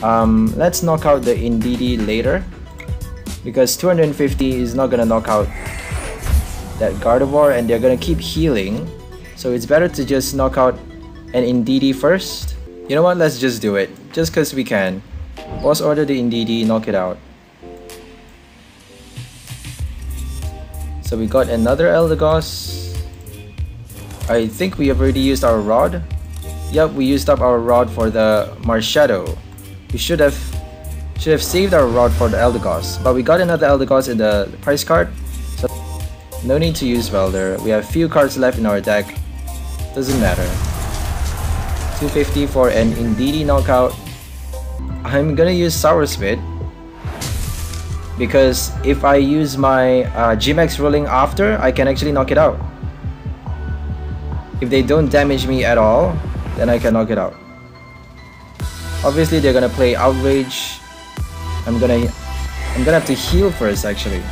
Let's knock out the Indeedee later, because 250 is not gonna knock out that Gardevoir, and they're gonna keep healing. So it's better to just knock out an Indeedee first. You know what? Let's just do it, just because we can. Boss order the Indeedee, knock it out. So we got another Eldegoss. I think we have already used our rod. Yep, we used up our rod for the Marshadow. We should have saved our rod for the Eldegoss, but we got another Eldegoss in the price card, so no need to use Welder. We have few cards left in our deck. Doesn't matter. 250 for an Indeedee knockout. I'm gonna use Sour Spit, because if I use my VMAX rolling after, I can actually knock it out. If they don't damage me at all, then I can knock it out. Obviously they're gonna play Outrage. I'm gonna have to heal first actually.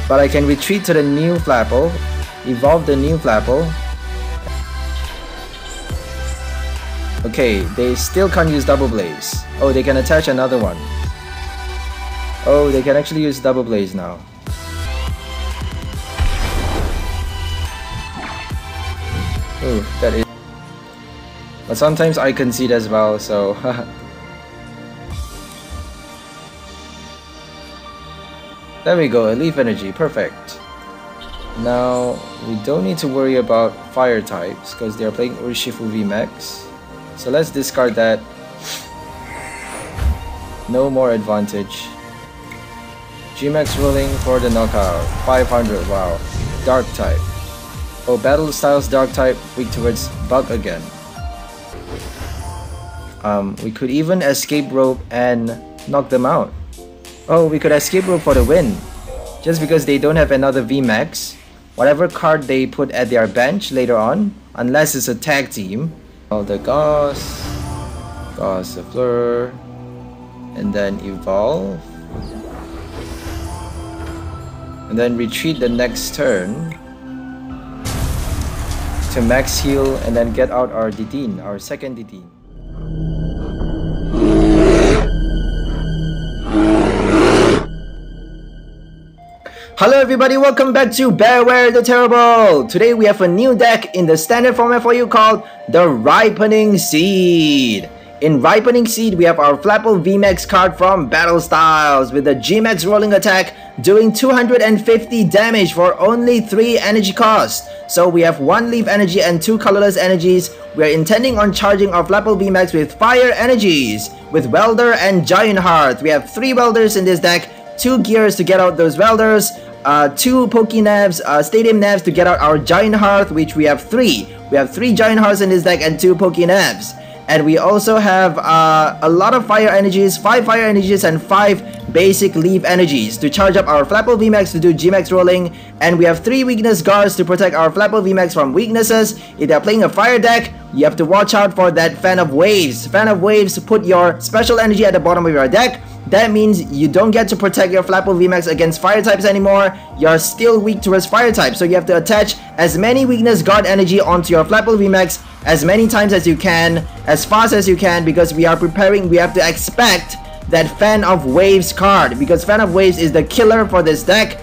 But I can retreat to the new Flapple, evolve the new Flapple. Okay, they still can't use Double Blaze. Oh, they can attach another one. Oh, they can actually use Double Blaze now. Oh, that is... But sometimes I concede as well, so... There we go, a Leaf Energy, perfect. Now, we don't need to worry about fire types, because they are playing Urshifu VMAX. So let's discard that. No more advantage. VMAX rolling for the knockout. 500, wow. Dark type. Oh, Battle Styles Dark type, weak towards Bug again. We could even escape rope and knock them out. Oh, we could escape rope for the win. Just because they don't have another VMAX, whatever card they put at their bench later on, unless it's a tag team. Eldegoss, Gossifleur, and then evolve. And then retreat the next turn to max heal, and then get out our Dedenne, our second Dedenne. Hello everybody, welcome back to Bearware the Terrible! Today we have a new deck in the standard format for you called the Ripening Seed. In Ripening Seed, we have our Flapple VMAX card from Battle Styles with the VMAX rolling attack doing 250 damage for only 3 energy cost. So we have 1 leaf energy and 2 colorless energies. We are intending on charging our Flapple VMAX with fire energies with Welder and Giant Heart. We have 3 Welders in this deck, 2 gears to get out those Welders, 2 Pokénavs, Stadium Navs to get out our Giant Heart, which we have 3. We have 3 Giant Hearts in this deck and 2 Pokénavs. And we also have a lot of fire energies, 5 fire energies and 5 basic leaf energies to charge up our Flapple VMAX to do VMAX rolling. And we have 3 weakness guards to protect our Flapple VMAX from weaknesses. If they're playing a fire deck, you have to watch out for that Fan of Waves. Fan of Waves, put your special energy at the bottom of your deck. That means you don't get to protect your Flapple VMAX against fire types anymore. You're still weak towards fire types, so you have to attach as many weakness guard energy onto your Flapple VMAX as many times as you can, as fast as you can, because we are preparing, we have to expect that Fan of Waves card, because Fan of Waves is the killer for this deck.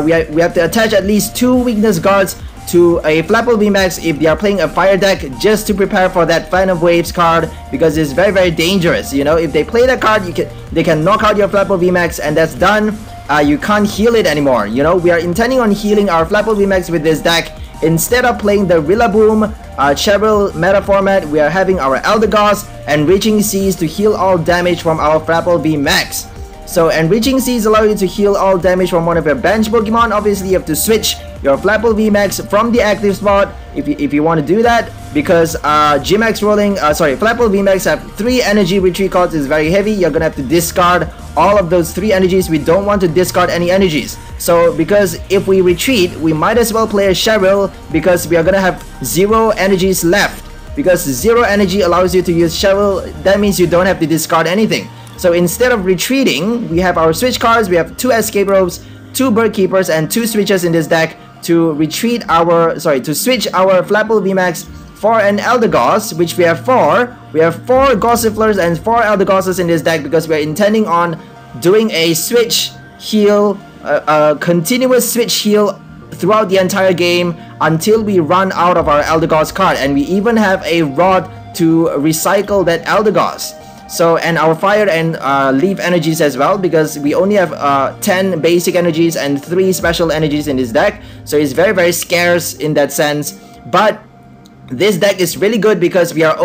We have to attach at least 2 weakness guards to a Flapple VMAX if they are playing a fire deck, just to prepare for that Fan of Waves card, because it's very, very dangerous. You know, if they play that card, they can knock out your Flapple VMAX, and that's done. You can't heal it anymore. You know, we are intending on healing our Flapple VMAX with this deck. Instead of playing the Rillaboom Cheryl meta format, we are having our Eldegoss Enriching Seeds to heal all damage from our Flapple VMAX. So Enriching Seeds allow you to heal all damage from one of your bench Pokemon. Obviously, you have to switch your Flapple VMAX from the active spot if you want to do that, because VMAX rolling, Flapple VMAX have 3 energy retreat cards. Is very heavy. You're gonna have to discard all of those 3 energies. We don't want to discard any energies. So because if we retreat, we might as well play a Cheryl, because we are gonna have 0 energies left. Because 0 energy allows you to use Cheryl, that means you don't have to discard anything. So instead of retreating, we have our switch cards. We have 2 escape ropes, 2 bird keepers, and 2 switches in this deck to retreat our, to switch our Flapple VMAX for an Eldegoss, which we have 4. We have 4 Gossiflers and 4 Eldegosses in this deck because we are intending on doing a switch heal, a continuous switch heal throughout the entire game until we run out of our Eldegoss card, and we even have a rod to recycle that Eldegoss. So, and our fire and leaf energies as well, because we only have 10 basic energies and 3 special energies in this deck, so it's very scarce in that sense. But this deck is really good because we are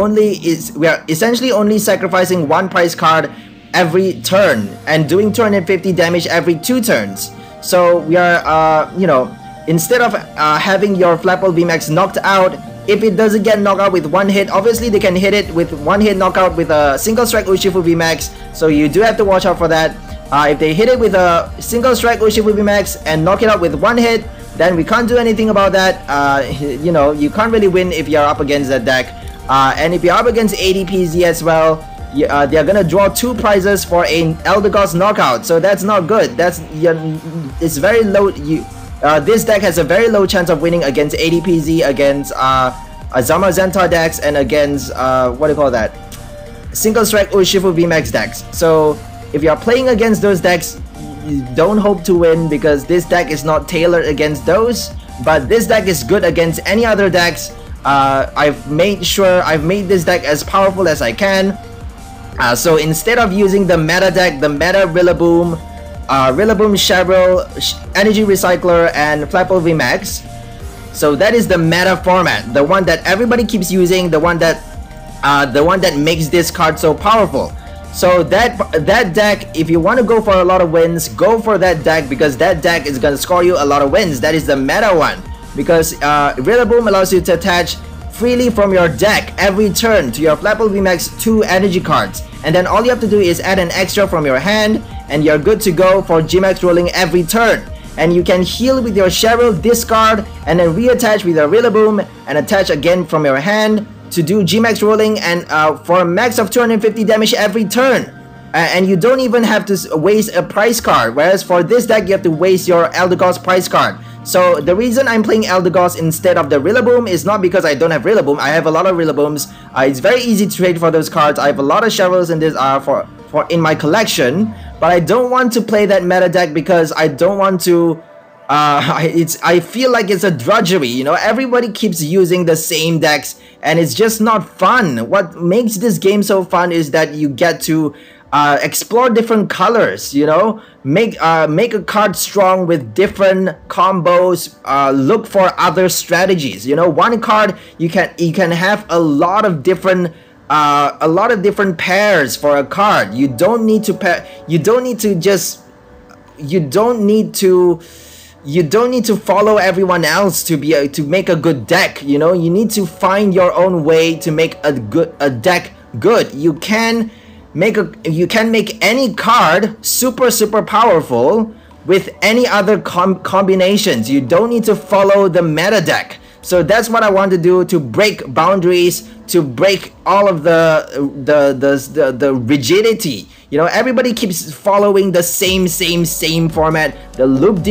essentially only sacrificing 1 prize card every turn and doing 250 damage every 2 turns. So we are you know, instead of having your Flapple VMAX knocked out, if it doesn't get knocked out with 1 hit, obviously they can hit it with 1 hit knockout with a single strike Urshifu VMAX, so you do have to watch out for that. If they hit it with a single strike Urshifu VMAX and knock it out with 1 hit, then we can't do anything about that. You know, you can't really win if you're up against that deck. And if you're up against ADPZ as well, they're gonna draw 2 prizes for an Eldegoss knockout, so that's not good. It's very low. This deck has a very low chance of winning against ADPZ, against Zamazenta decks, and against what do you call that? Single strike Urshifu VMAX decks. So if you're playing against those decks, you don't hope to win because this deck is not tailored against those. But this deck is good against any other decks. I've made this deck as powerful as I can. So instead of using the meta deck, the meta Rillaboom, Cheryl, Energy Recycler, and Flapple VMAX. So that is the meta format, the one that everybody keeps using, the one that makes this card so powerful. So that deck, if you want to go for a lot of wins, go for that deck because that deck is gonna score you a lot of wins. That is the meta one because Rillaboom allows you to attach freely from your deck every turn to your Flapple VMAX 2 energy cards, and then all you have to do is add an extra from your hand and you're good to go for G-Max rolling every turn. And you can heal with your Cheryl, discard, and then reattach with your Rillaboom and attach again from your hand to do G-Max rolling and for a max of 250 damage every turn. And you don't even have to waste a prize card, whereas for this deck you have to waste your Eldegoss prize card. So the reason I'm playing Eldegoss instead of the Rillaboom is not because I don't have Rillaboom. I have a lot of Rillabooms. It's very easy to trade for those cards. I have a lot of Cheryls in this in my collection, but I don't want to play that meta deck because I don't want to. I feel like it's a drudgery. You know, everybody keeps using the same decks, and it's just not fun. What makes this game so fun is that you get to explore different colors, you know, make a card strong with different combos, look for other strategies. You know, one card you can have a lot of different pairs for a card. You don't need to follow everyone else to make a good deck. You know, you need to find your own way to make a deck good. You can make any card super powerful with any other combinations. You don't need to follow the meta deck. So that's what I want to do, to break boundaries, to break all of the rigidity. You know, everybody keeps following the same format. The loop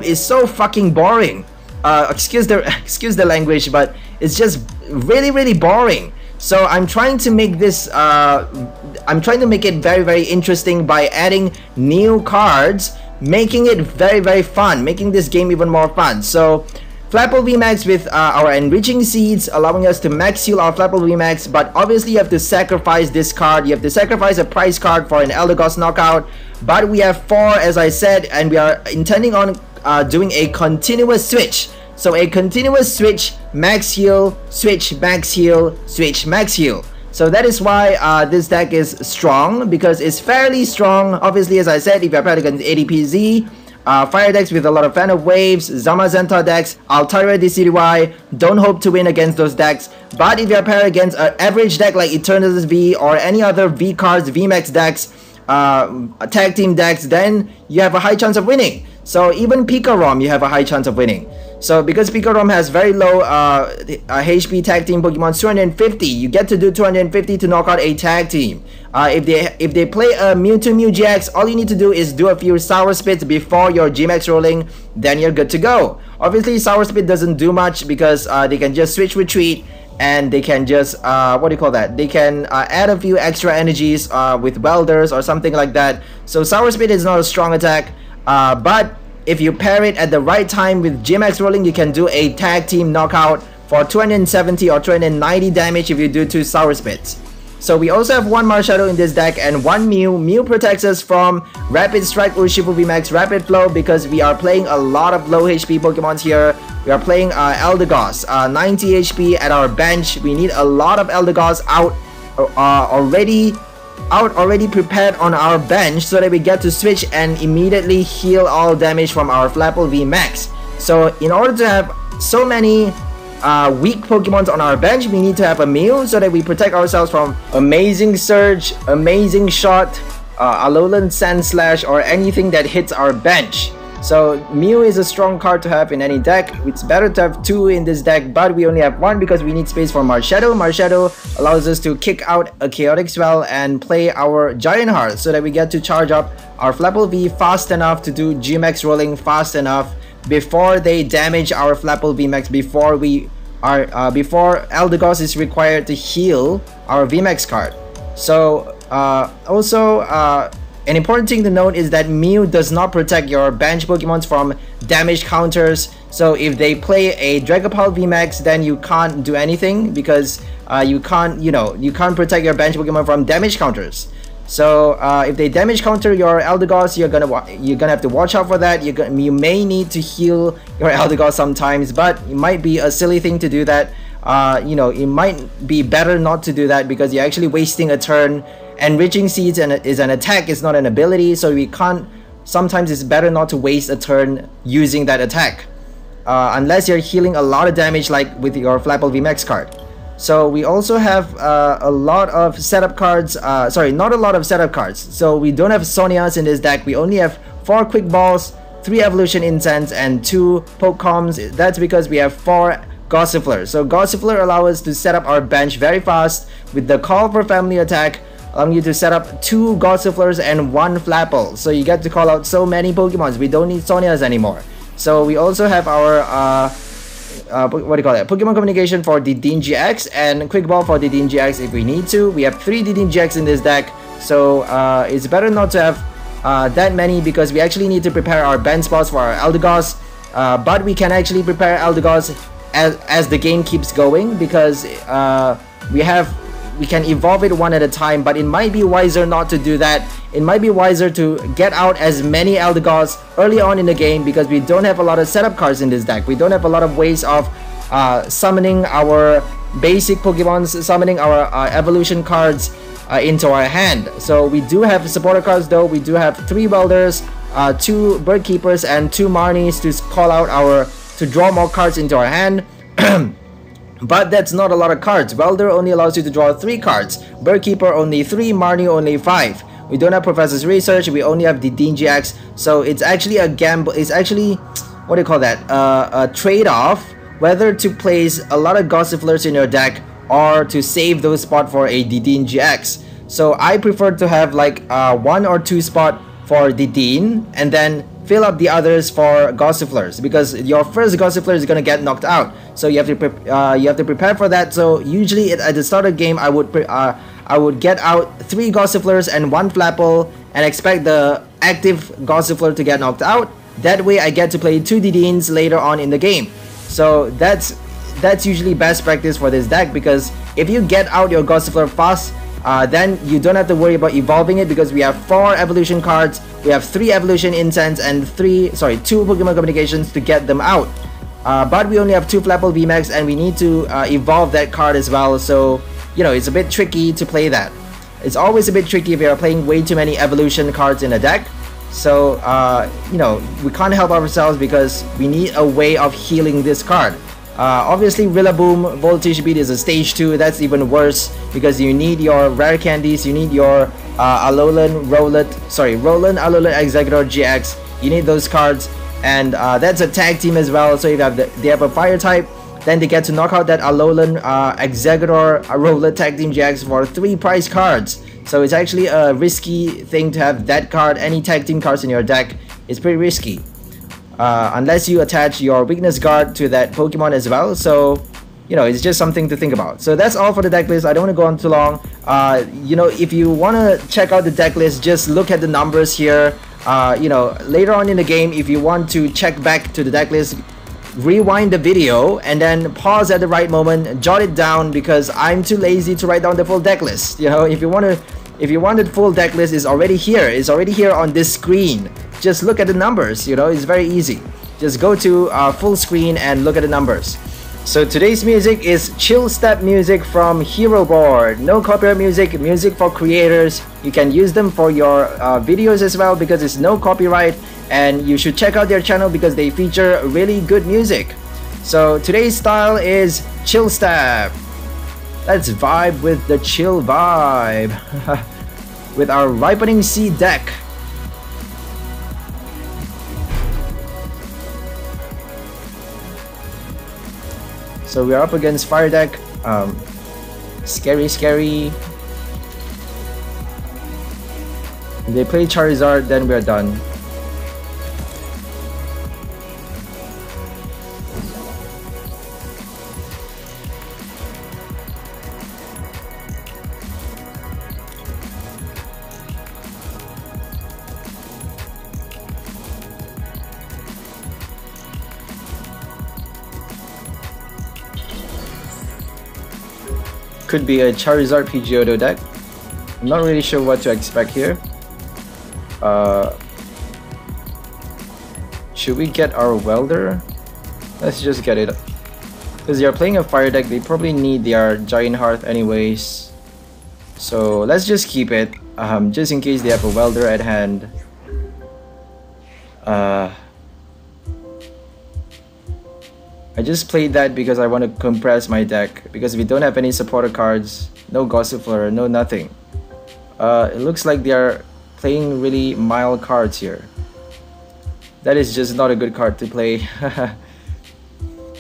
is so fucking boring. Excuse the language, but it's just really boring. So I'm trying to make this I'm trying to make it very interesting by adding new cards, making it very fun, making this game even more fun. So Flapple VMAX with our Enriching Seeds, allowing us to max heal our Flapple VMAX, but obviously you have to sacrifice this card. You have to sacrifice a prize card for an Eldegoss knockout, but we have 4, as I said, and we are intending on doing a continuous switch. So a continuous switch, max heal, switch, max heal, switch, max heal. So that is why this deck is strong, because it's fairly strong. Obviously, as I said, if you're playing against ADPZ, fire decks with a lot of Fan of Waves, Zamazenta decks, Altaria DCDY, don't hope to win against those decks. But if you're paired against an average deck like Eternatus V or any other V cards, VMAX decks, tag team decks, then you have a high chance of winning. So even Pikarom, you have a high chance of winning. So because Pikarom has very low HP tag team Pokemon, 250, you get to do 250 to knock out a tag team. If they play a Mewtwo Mew GX, all you need to do is do a few Sour Spits before your G-Max rolling, then you're good to go. Obviously Sour Spit doesn't do much because they can just switch retreat and they can just what do you call that? They can add a few extra energies with welders or something like that. So Sour Spit is not a strong attack, but if you pair it at the right time with GMX rolling, you can do a tag team knockout for 270 or 290 damage if you do 2 Sour Spits. So we also have 1 Marshadow in this deck and 1 Mew. Mew protects us from Rapid Strike Urshifu VMAX Rapid Flow because we are playing a lot of low HP Pokemons here. We are playing Eldegoss, 90 HP at our bench. We need a lot of Eldegoss out already prepared on our bench so that we get to switch and immediately heal all damage from our Flapple VMAX. So in order to have so many weak Pokemons on our bench, we need to have a Mew so that we protect ourselves from Amazing Surge, Amazing Shot, Alolan Sandslash, or anything that hits our bench. So Mew is a strong card to have in any deck. It's better to have 2 in this deck, but we only have 1 because we need space for Marshadow. Marshadow allows us to kick out a Chaotic Swell and play our Giant Heart so that we get to charge up our Flapple V fast enough to do GMX rolling fast enough before they damage our Flapple VMAX, before before Eldegoss is required to heal our VMAX card. So an important thing to note is that Mew does not protect your bench Pokemons from damage counters. So if they play a Dragapult VMAX, then you can't do anything because you can't protect your bench Pokemon from damage counters. So if they damage counter your Eldegoss, you're gonna have to watch out for that. You may need to heal your Eldegoss sometimes, but it might be a silly thing to do that. It might be better not to do that because you're actually wasting a turn. Enriching Seeds is an attack, it's not an ability, so we can't. Sometimes it's better not to waste a turn using that attack, unless you're healing a lot of damage like with your Flapple VMAX card. So we also have a lot of setup cards. Sorry, not a lot of setup cards. So we don't have Sonias in this deck. We only have 4 Quick Balls, 3 Evolution Incense, and 2 Pokecoms. That's because we have 4 Gossifleur. So Gossifleur allows us to set up our bench very fast with the Call for Family attack, allowing you to set up 2 Gossifleurs and 1 Flapple. So you get to call out so many Pokemons. We don't need Sonias anymore. So we also have our Pokemon Communication for the DinGX and Quick Ball for the DinGX if we need to. We have 3 DinGX in this deck, so it's better not to have that many because we actually need to prepare our bench spots for our Eldegoss. But we can actually prepare Eldegoss as the game keeps going because we can evolve it one at a time, but it might be wiser not to do that. It might be wiser to get out as many Eldegoss early on in the game because we don't have a lot of setup cards in this deck. We don't have a lot of ways of summoning our basic Pokemons, summoning our evolution cards into our hand. So we do have supporter cards though. We do have 3 Welders, 2 Bird Keepers, and 2 Marnies to call out to draw more cards into our hand. But that's not a lot of cards. Welder only allows you to draw 3 cards. Birdkeeper only 3, Marnie only 5. We don't have Professor's Research, we only have the DinGX. So it's actually a gamble. It's actually, what do you call that? A trade-off whether to place a lot of Gossifleurs in your deck or to save those spots for a DinGX. So I prefer to have like 1 or 2 spot for the Din and then fill up the others for Gossifleurs because your first Gossifleur is gonna get knocked out. So you have to prepare for that. So usually at the start of the game, I would get out 3 Gossifleurs and 1 Flapple and expect the active Gossifleur to get knocked out. That way I get to play 2 Didins later on in the game. So that's usually best practice for this deck because if you get out your Gossifleur fast, then you don't have to worry about evolving it because we have 4 evolution cards, we have 3 evolution incense and 2 Pokemon Communications to get them out. But we only have 2 Flapple VMAX and we need to evolve that card as well, so it's a bit tricky to play that. It's always a bit tricky if you're playing way too many evolution cards in a deck. So we can't help ourselves because we need a way of healing this card. Obviously Rillaboom Voltage Beat is a stage 2, that's even worse because you need your rare candies, you need your Roland Alolan Exeggutor GX, you need those cards, and that's a tag team as well. So if they have a fire type, then they get to knock out that Alolan Exeggutor Roland tag team GX for 3 prize cards. So it's actually a risky thing to have that card. Any tag team cards in your deck is pretty risky. Unless you attach your weakness guard to that Pokemon as well. So you know, it's just something to think about. So that's all for the deck list. I don't want to go on too long. You know, if you want to check out the deck list, just look at the numbers here. You know, later on in the game, if you want to check back to the deck list, rewind the video and then pause at the right moment, jot it down, because I'm too lazy to write down the full deck list. You know, if you want the full deck list, is already here. It's already here on this screen. Just look at the numbers. You know, it's very easy. Just go to full screen and look at the numbers. So today's music is chill step music from Hero Board. No copyright music, music for creators. You can use them for your videos as well, because it's no copyright, and you should check out their channel because they feature really good music. So today's style is chill step. Let's vibe with the chill vibe with our Ripening Seed deck. So we're up against fire deck. Scary. If they play Charizard, then we're done. Could be a Charizard Pidgeotto deck. I'm not really sure what to expect here. Should we get our Welder? Let's just get it. Because they are playing a fire deck, they probably need their Giant Hearth anyways. So let's just keep it, just in case they have a Welder at hand. I just played that because I want to compress my deck, because we don't have any supporter cards, no Gossifleur, no nothing. It looks like they are playing really mild cards here. That is just not a good card to play.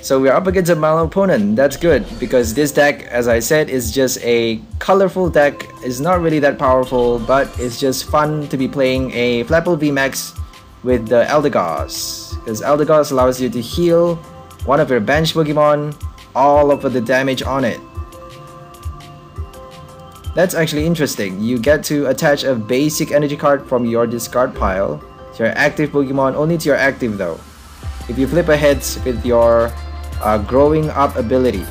So we're up against a mild opponent. That's good, because this deck, as I said, is just a colorful deck. It's not really that powerful, but it's just fun to be playing a Flapple VMAX with the Eldegoss, because Eldegoss allows you to heal one of your bench Pokemon, all of the damage on it. That's actually interesting. You get to attach a basic energy card from your discard pile to your active Pokemon, only to your active though, if you flip ahead with your growing up ability.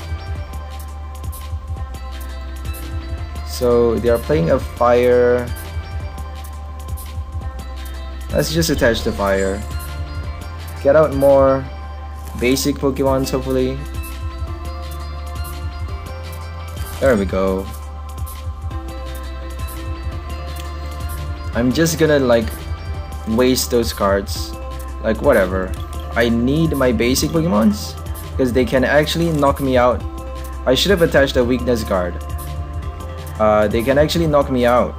So they are playing a fire. Let's just attach the fire. Get out more basic Pokemons, hopefully. There we go. I'm just gonna like waste those cards. Like whatever. I need my basic Pokemons because they can actually knock me out. I should have attached a weakness guard. They can actually knock me out.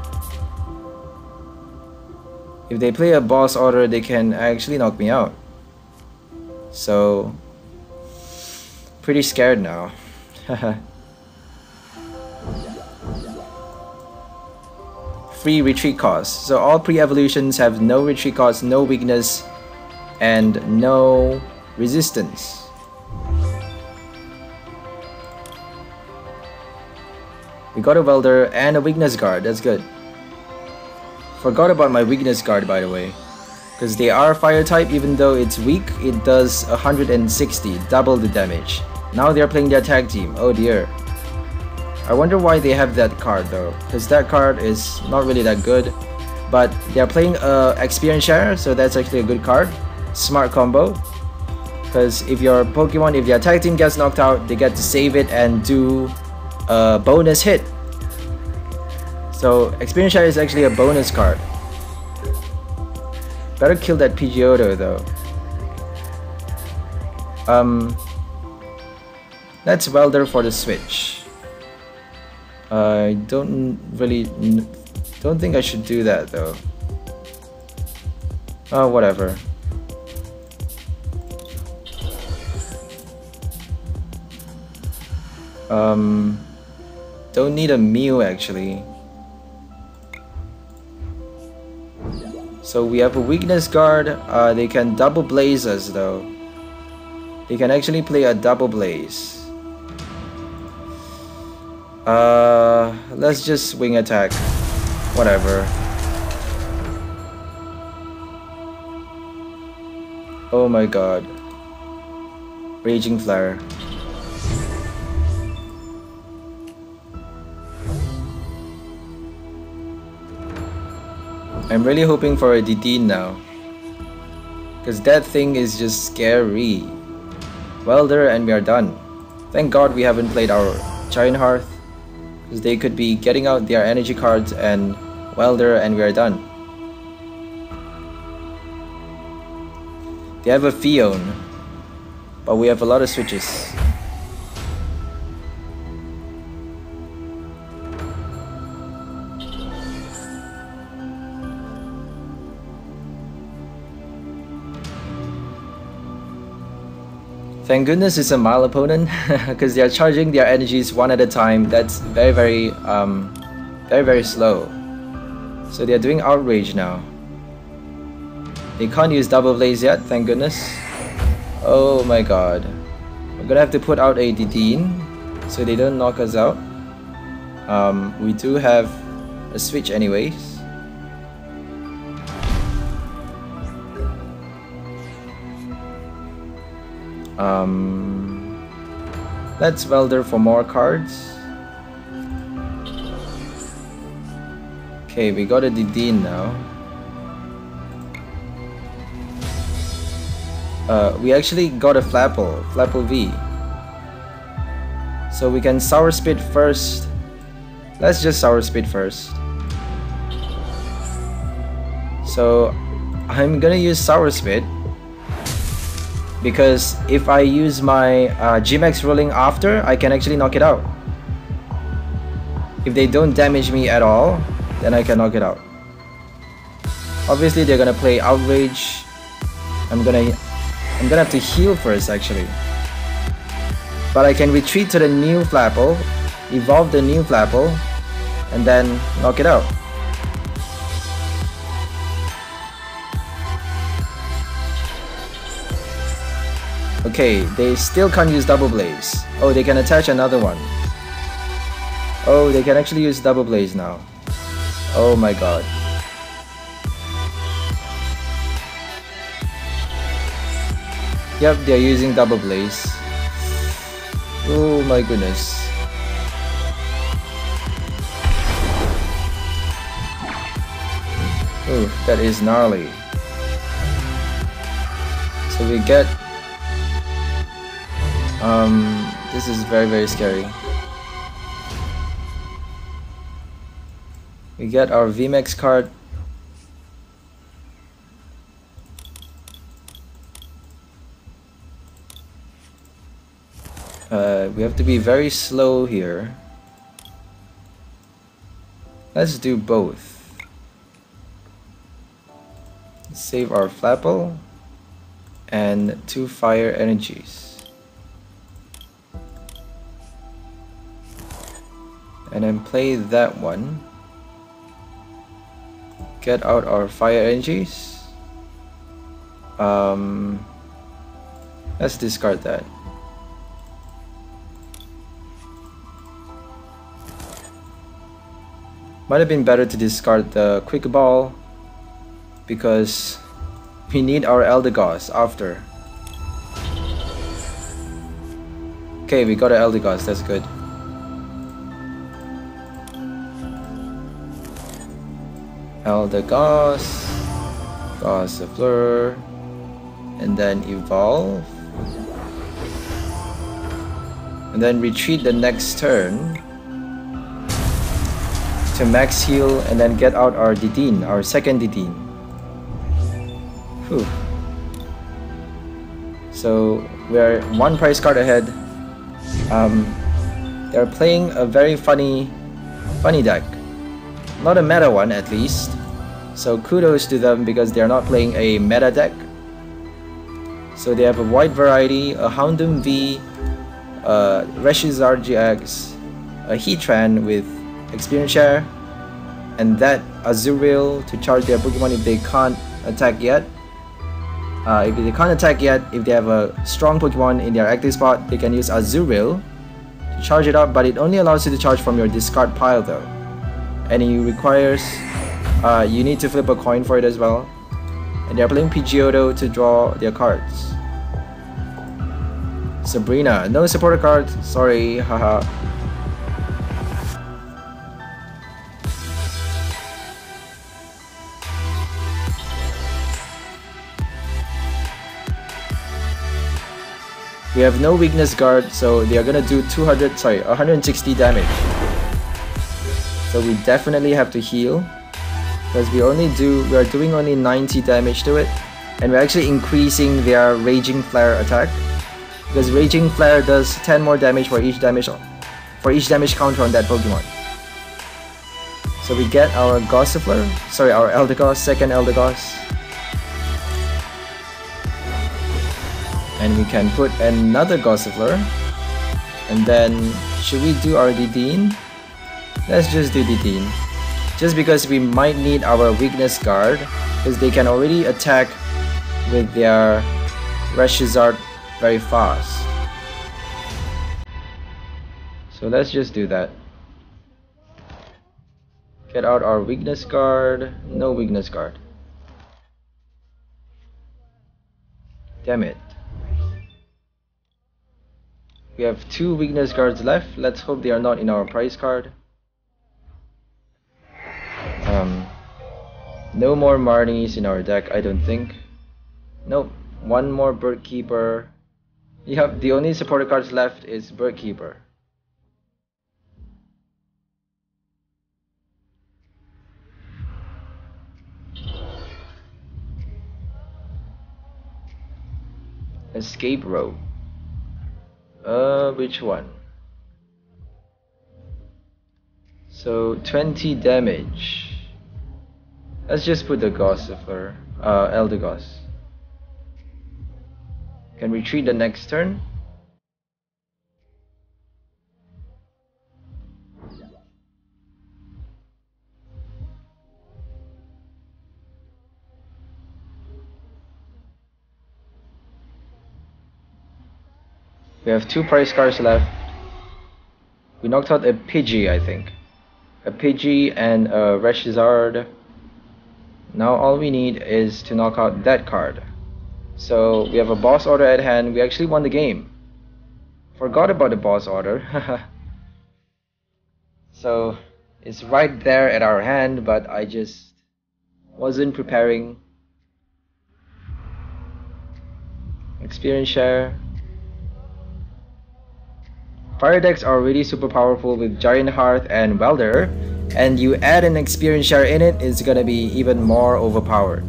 If they play a boss order, they can actually knock me out. So, pretty scared now. Free retreat cost. So all pre-evolutions have no retreat cost, no weakness, and no resistance. We got a Welder and a weakness guard. That's good. Forgot about my weakness guard, by the way. Because they are fire type, even though it's weak, it does 160, double the damage. Now they're playing their tag team. Oh dear. I wonder why they have that card though, because that card is not really that good. But they're playing experience share, so that's actually a good card. Smart combo. Because if your Pokemon, if their tag team gets knocked out, they get to save it and do a bonus hit. So experience share is actually a bonus card. Better kill that Pidgeotto though. That's Welder for the switch. I don't think I should do that though. Oh, whatever. Don't need a Mew actually. So we have a weakness guard. They can double blaze us though. They can actually play a double blaze. Let's just wing attack. Whatever. Oh my god. Raging Flare. I'm really hoping for a DD now, because that thing is just scary. Welder and we are done. Thank god we haven't played our Giant Hearth, because they could be getting out their energy cards and Welder and we are done. They have a Fion, but we have a lot of switches. Thank goodness it's a mild opponent, because they are charging their energies one at a time. That's very slow. So they are doing Outrage now. They can't use Double Blaze yet, thank goodness. Oh my god. We're gonna have to put out a Dedenne so they don't knock us out. We do have a switch anyways. Let's Welder for more cards. Okay, we got a Dedenne now. We actually got a Flapple V. So we can Sour Spit first. Let's just Sour Spit first. So I'm gonna use Sour Spit, because if I use my G-Max Rolling after, I can actually knock it out. If they don't damage me at all, then I can knock it out. Obviously they're gonna play Outrage. I'm gonna have to heal first actually. But I can retreat to the new Flapple, evolve the new Flapple, and then knock it out. Okay, they still can't use Double Blaze. Oh, they can attach another one. Oh, they can actually use Double Blaze now. Oh my god. Yep, they're using Double Blaze. Oh my goodness. Oh, that is gnarly. So we get... this is very scary. We get our VMAX card. We have to be very slow here. Let's do both. Save our Flapple and 2 fire energies. And then play that one. Get out our fire energies. Let's discard that. Might have been better to discard the Quick Ball, because we need our Eldegoss after. Okay, we got an Eldegoss, that's good. Eldegoss, Gossifleur, and then evolve, and then retreat the next turn to max heal, and then get out our Dedenne, our second Dedenne. Whew. So we're 1 prize card ahead. They're playing a very funny deck. Not a meta one at least. So kudos to them, because they're not playing a meta deck. So they have a wide variety, a Houndoom V, a Reshizard GX, a Heatran with Experience Share, and that Azurill to charge their Pokemon if they can't attack yet. If they can't attack yet, if they have a strong Pokemon in their active spot, they can use Azurill to charge it up, but it only allows you to charge from your discard pile though. And it requires, you need to flip a coin for it as well. And they're playing Pidgeotto to draw their cards. Sabrina, no supporter card, sorry, haha. We have no weakness guard, so they are gonna do 160 damage. So we definitely have to heal, because we are doing only 90 damage to it, and we're actually increasing their Raging Flare attack, because Raging Flare does 10 more damage for each damage counter on that Pokemon. So we get our our Eldegoss, second Eldegoss. And we can put another Gossifleur. And then, should we do our Dedenne? Let's just do Dedenne. Just because we might need our weakness guard, because they can already attack with their Reshizard very fast. So let's just do that. Get out our weakness guard. No weakness guard. Damn it. We have 2 weakness guards left. Let's hope they are not in our prize card. No more Marnies in our deck, I don't think. Nope. 1 more Bird Keeper. Yep, the only supporter cards left is Bird Keeper. Escape Rope. Which one? So 20 damage. Let's just put the Gossifleur, Eldegoss. Can retreat the next turn. We have 2 prize cards left. We knocked out a Pidgey, I think. A Pidgey and a Reshizard. Now all we need is to knock out that card. So we have a boss order at hand. We actually won the game. Forgot about the boss order. So it's right there at our hand, but I just wasn't preparing. Experience share. Fire decks are really super powerful with Giant Hearth and Welder, and you add an experience share in it, it's gonna be even more overpowered.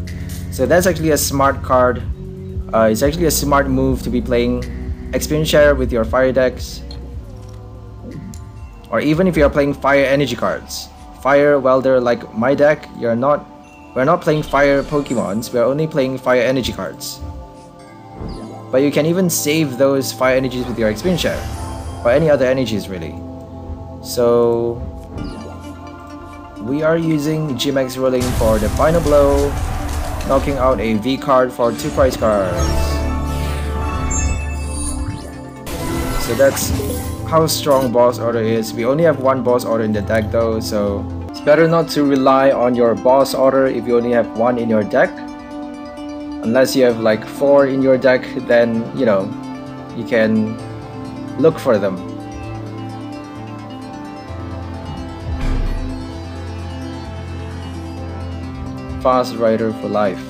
So that's actually a smart card. It's actually a smart move to be playing experience share with your fire decks, or even if you are playing fire energy cards. Fire Welder, like my deck, we're not playing fire Pokemons, we're only playing fire energy cards. But you can even save those fire energies with your experience share, or any other energies really. So we are using GMAX Rolling for the final blow, knocking out a V card for 2 prize cards. So that's how strong boss order is. We only have 1 boss order in the deck though, so it's better not to rely on your boss order if you only have 1 in your deck. Unless you have like 4 in your deck, then you know, you can look for them. Fast Rider for life.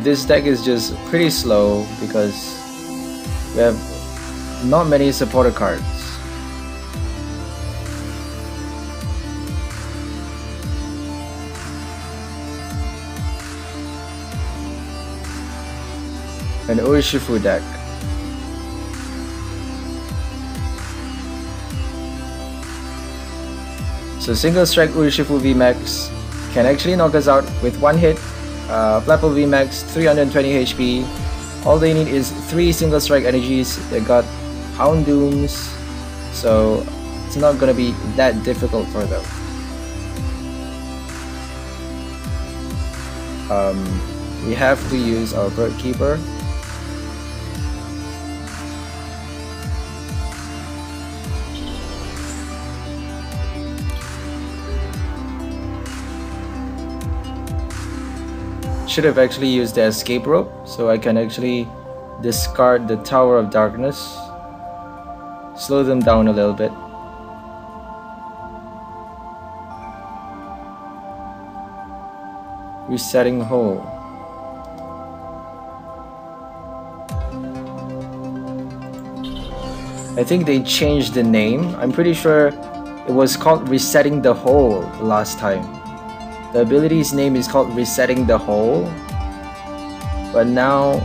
This deck is just pretty slow because we have not many supporter cards. An Urshifu deck. So single strike Urshifu VMAX can actually knock us out with 1 hit. Flapple VMAX 320 HP. All they need is 3 single strike energies. They got Houndooms, so it's not gonna be that difficult for them. we have to use our bird keeper. Should have actually used the escape rope so I can actually discard the Tower of Darkness, slow them down a little bit. Resetting hole. I think they changed the name. I'm pretty sure it was called Resetting the Hole the last time. The ability's name is called Resetting the Hole, but now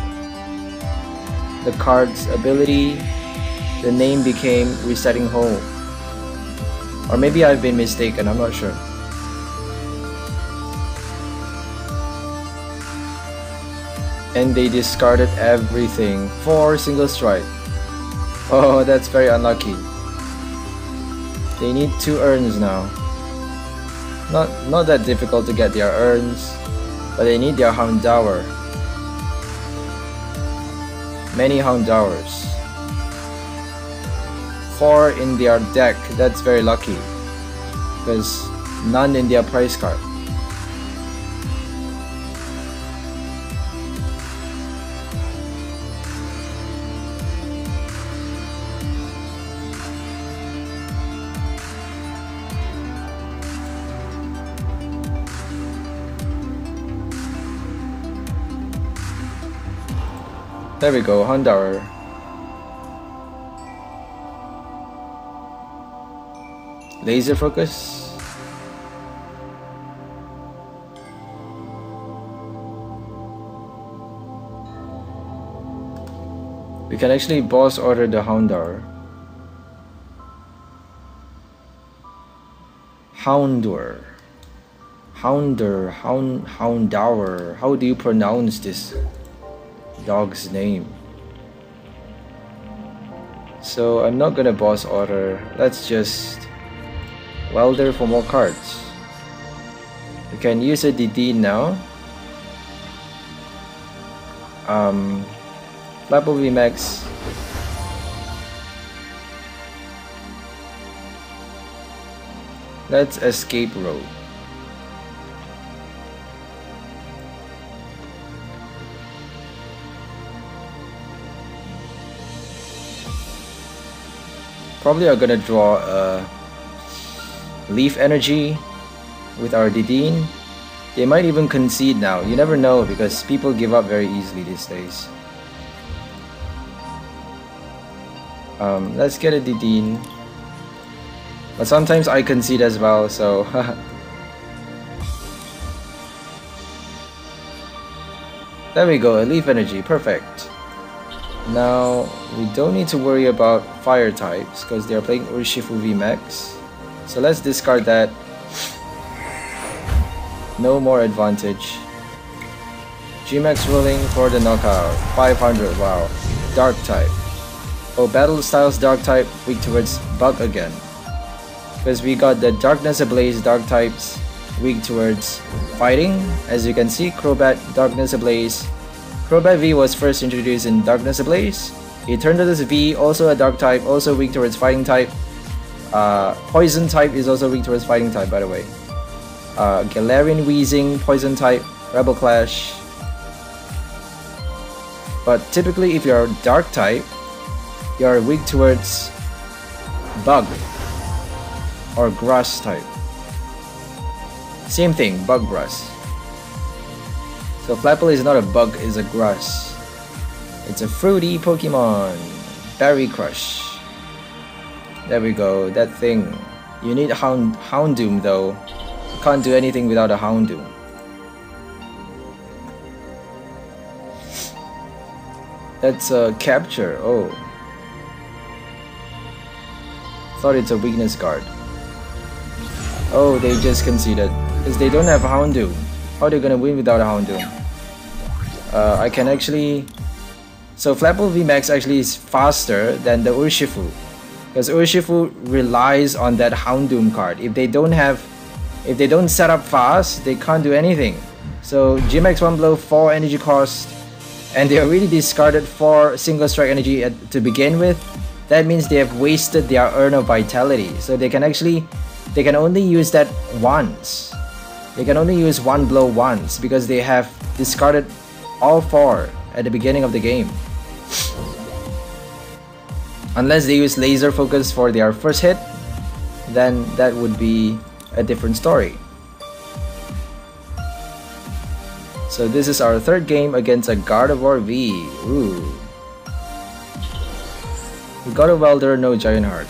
the card's ability, the name became Resetting Hole. Or maybe I've been mistaken, I'm not sure. And they discarded everything for single strike. Oh, that's very unlucky. They need 2 urns now. Not that difficult to get their urns, but they need their Houndour. Many Houndours. 4 in their deck, that's very lucky, because none in their prize card. There we go, Houndour. Laser focus. We can actually boss order the Houndour. Houndour. Houndour. How do you pronounce this dog's name? So I'm not gonna boss order. Let's just Welder for more cards. We can use a DD now. Flapple VMAX. Let's escape road. Probably are gonna draw a Leaf Energy with our Didine. They might even concede now. You never know, because people give up very easily these days. Let's get a Didine. But sometimes I concede as well, so there we go, a Leaf Energy, perfect. Now we don't need to worry about fire types because they're playing Urshifu VMAX. So let's discard that. No more advantage. Gmax rolling for the knockout. 500, wow. Dark type. Oh, Battle Styles Dark type, weak towards Bug again. Because we got the Darkness Ablaze Dark types, weak towards fighting. As you can see, Crobat, Darkness Ablaze. Crobat V was first introduced in Darkness Ablaze. Eternatus V, also a Dark type, also weak towards fighting type. Poison type is also weak towards fighting type, by the way. Galarian Weezing, Poison type, Rebel Clash. But typically, if you're Dark type, you're weak towards Bug or Grass type. Same thing, Bug Grass. So Flapple is not a bug, it's a grass. It's a fruity Pokemon. Berry Crush. There we go, that thing. You need Houndoom though. You can't do anything without a Houndoom. That's a capture, oh. Thought it's a weakness card. Oh, they just conceded. Because they don't have Houndoom. How are they gonna win without a Houndoom? I can actually... So Flapple VMAX actually is faster than the Urshifu. Because Urshifu relies on that Houndoom card. If they don't set up fast, they can't do anything. So GMX 1 blow, 4 energy cost, and they already discarded 4 single strike energy to begin with. That means they have wasted their Urn of Vitality. So they can only use that once. They can only use 1 blow once because they have discarded all 4 at the beginning of the game. Unless they use laser focus for their first hit, then that would be a different story. So this is our third game against a Gardevoir V. Ooh. We got a Welder, no Giant Heart.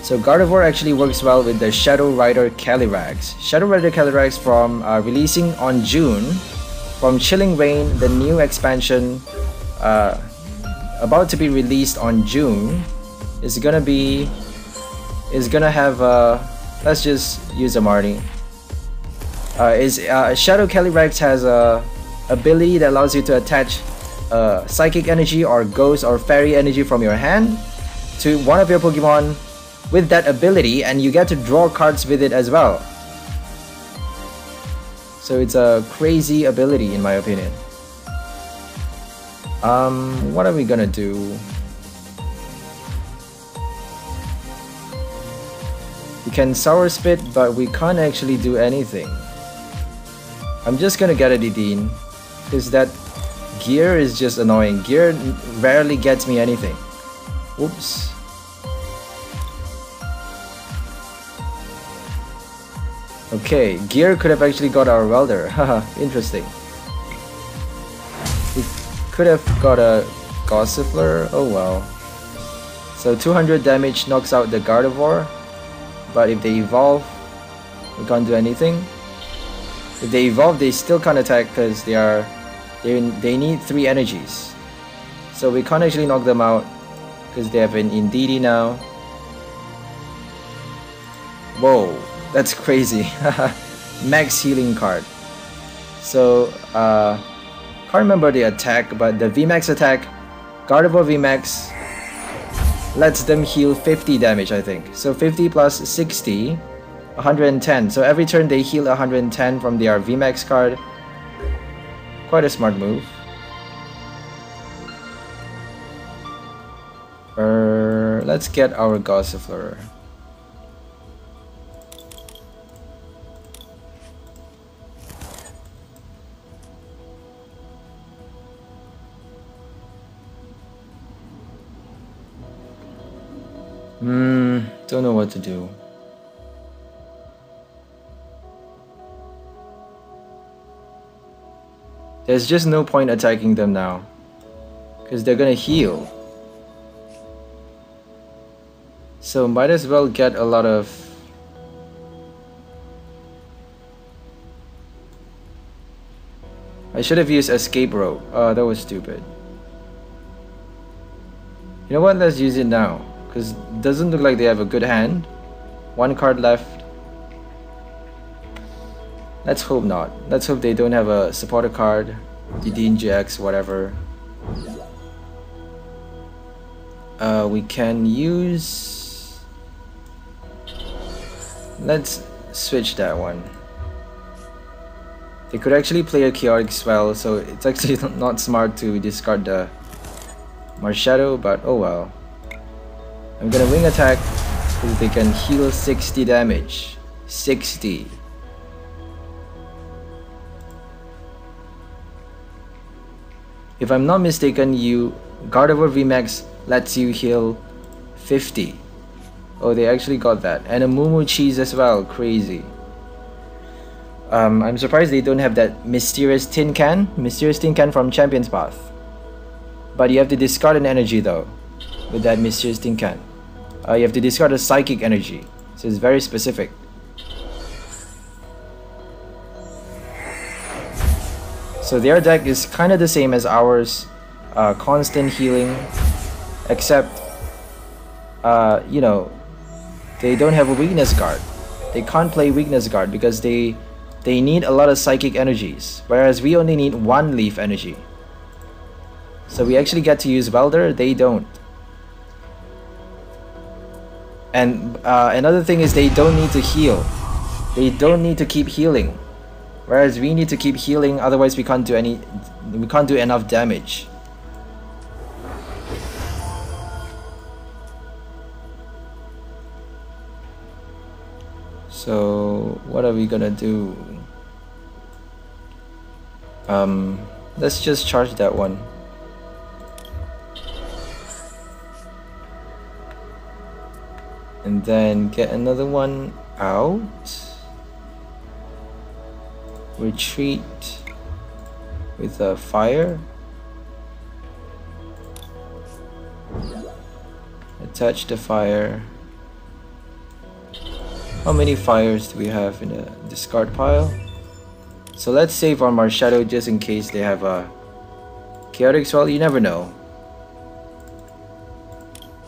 So Gardevoir actually works well with the Shadow Rider Calyrex. Shadow Rider Calyrex from releasing on June from Chilling Reign, the new expansion about to be released on June is gonna have let's just use a Marnie. Shadow Calyrex has a ability that allows you to attach psychic energy or ghost or fairy energy from your hand to one of your Pokemon with that ability, and you get to draw cards with it as well. So it's a crazy ability in my opinion. What are we gonna do? We can Sour Spit, but we can't actually do anything. I'm just gonna get a Dedenne because that Gear is just annoying. Gear rarely gets me anything. Oops. Okay, Gear could have actually got our Welder. Haha, interesting. We could have got a Gossifleur. Oh well. So 200 damage knocks out the Gardevoir. But if they evolve, we can't do anything. If they evolve, they still can't attack because they need 3 energies. So we can't actually knock them out because they have an Indeedee now. Whoa, that's crazy. Max healing card. So can't remember the attack, but the VMAX attack, Gardevoir VMAX lets them heal 50 damage, I think. So 50 plus 60, 110. So every turn they heal 110 from their VMAX card. Quite a smart move. Let's get our Gossifleur. Don't know what to do. There's just no point attacking them now because they're gonna heal. So might as well get a lot of I should have used Escape Rope. Oh, that was stupid. You know what? Let's use it now. Because it doesn't look like they have a good hand. 1 card left. Let's hope not. Let's hope they don't have a supporter card. Dedenne GX, whatever. We can use... Let's switch that one. They could actually play a Chaotic Swell, so it's actually not smart to discard the Marshadow, but oh well. I'm gonna Wing Attack because they can heal 60 damage. 60. If I'm not mistaken, Gardevoir VMAX lets you heal 50. Oh, they actually got that. And a Moo Cheese as well. Crazy. I'm surprised they don't have that Mysterious Tin Can. Mysterious Tin Can from Champion's Path. But you have to discard an energy though with that Mysterious Tin Can. You have to discard a Psychic energy. So it's very specific. So their deck is kind of the same as ours. Constant healing. Except, you know, they don't have a Weakness Guard. They can't play Weakness Guard because they need a lot of Psychic energies. Whereas we only need 1 Leaf energy. So we actually get to use Welder, they don't. And another thing is they don't need to heal. They don't need to keep healing. Whereas we need to keep healing, otherwise we can't do enough damage. So what are we gonna do? Let's just charge that one. And then get another one out. Retreat with a fire. Attach the fire. How many fires do we have in the discard pile? So let's save our Marshadow just in case they have a chaotic swell. You never know.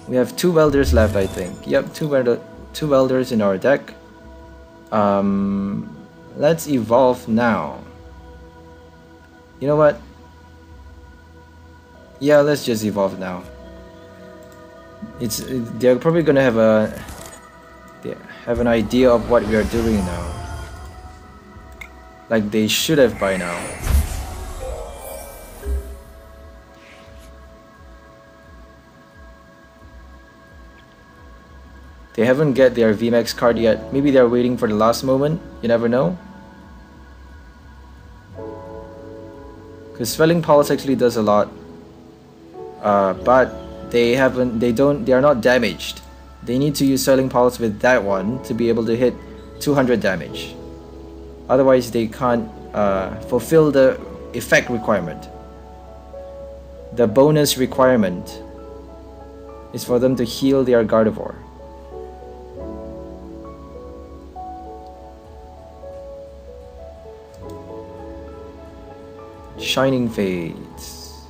We have 2 welders left, I think. Yep, 2 welders in our deck. Let's evolve now. You know what? Yeah, let's just evolve now. They're probably gonna have an idea of what we are doing now. Like they should have by now. They haven't get their VMAX card yet. Maybe they're waiting for the last moment. You never know. Because Swelling Pulse actually does a lot. But they are not damaged. They need to use Swelling Pulse with that one to be able to hit 200 damage. Otherwise they can't fulfill the effect requirement. The bonus requirement is for them to heal their Gardevoir. Shining Fates,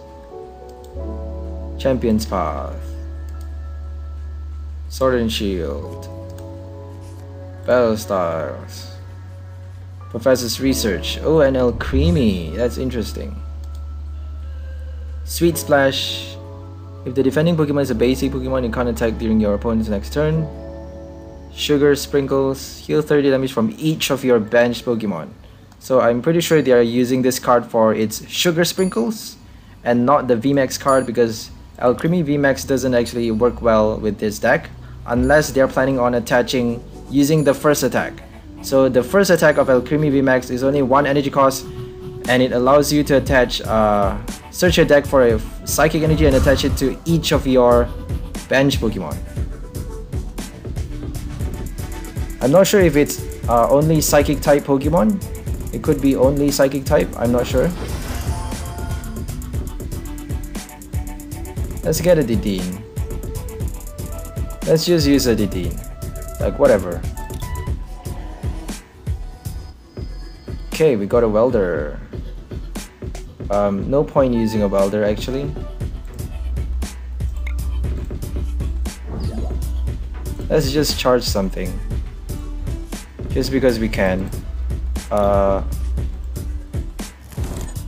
Champion's Path, Sword and Shield, Battle Styles, Professor's Research. Oh, and El Creamy, that's interesting. Sweet Splash. If the defending Pokemon is a basic Pokemon, you can't attack during your opponent's next turn. Sugar Sprinkles. Heal 30 damage from each of your benched Pokemon. So I'm pretty sure they are using this card for its Sugar Sprinkles and not the VMAX card, because Alchemy VMAX doesn't actually work well with this deck unless they're planning on attaching using the first attack. So the first attack of Alchemy VMAX is only 1 energy cost, and it allows you to attach search your deck for a psychic energy and attach it to each of your bench Pokemon. I'm not sure if it's only psychic type Pokemon. It could be only psychic type, I'm not sure. Let's get a Dedenne. Let's just use a Dedenne. Like, whatever. Okay, we got a Welder. No point using a Welder actually. Let's just charge something. Just because we can.